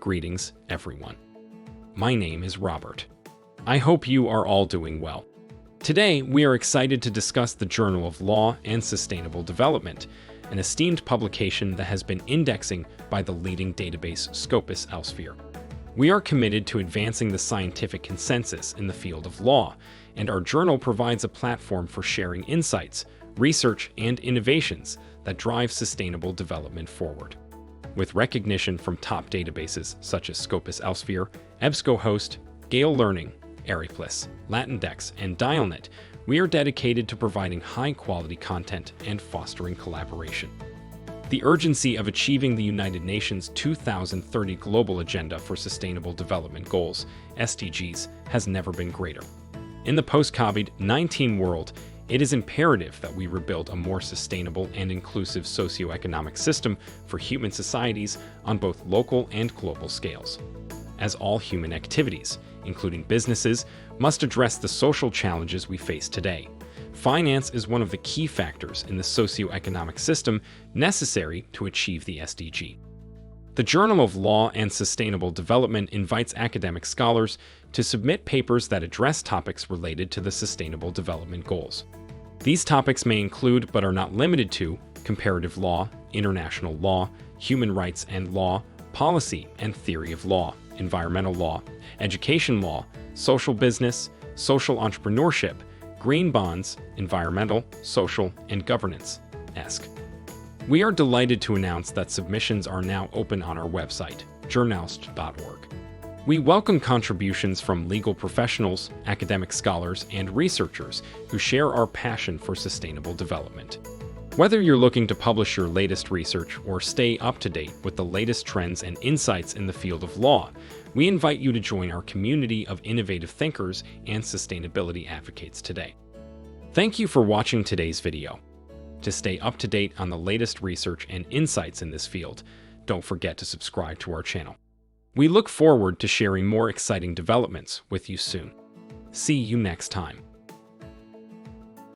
Greetings, everyone. My name is Robert. I hope you are all doing well. Today, we are excited to discuss the Journal of Law and Sustainable Development, an esteemed publication that has been indexing by the leading database Scopus Elsevier. We are committed to advancing the scientific consensus in the field of law, and our journal provides a platform for sharing insights, research, and innovations that drive sustainable development forward. With recognition from top databases such as Scopus Elsevier, EBSCOhost, Gale Learning, Ariplis, Latindex, and Dialnet, we are dedicated to providing high-quality content and fostering collaboration. The urgency of achieving the United Nations 2030 Global Agenda for Sustainable Development Goals, SDGs, has never been greater. In the post-COVID-19 world, it is imperative that we rebuild a more sustainable and inclusive socio-economic system for human societies on both local and global scales. As all human activities, including businesses, must address the social challenges we face today. Finance is one of the key factors in the socio-economic system necessary to achieve the SDG. The Journal of Law and Sustainable Development invites academic scholars to submit papers that address topics related to the Sustainable Development Goals. These topics may include, but are not limited to, comparative law, international law, human rights and law, policy and theory of law, environmental law, education law, social business, social entrepreneurship, green bonds, environmental, social, and governance-esque. We are delighted to announce that submissions are now open on our website, journalist.org. We welcome contributions from legal professionals, academic scholars, and researchers who share our passion for sustainable development. Whether you're looking to publish your latest research or stay up to date with the latest trends and insights in the field of law, we invite you to join our community of innovative thinkers and sustainability advocates today. Thank you for watching today's video. To stay up to date on the latest research and insights in this field, don't forget to subscribe to our channel. We look forward to sharing more exciting developments with you soon. See you next time.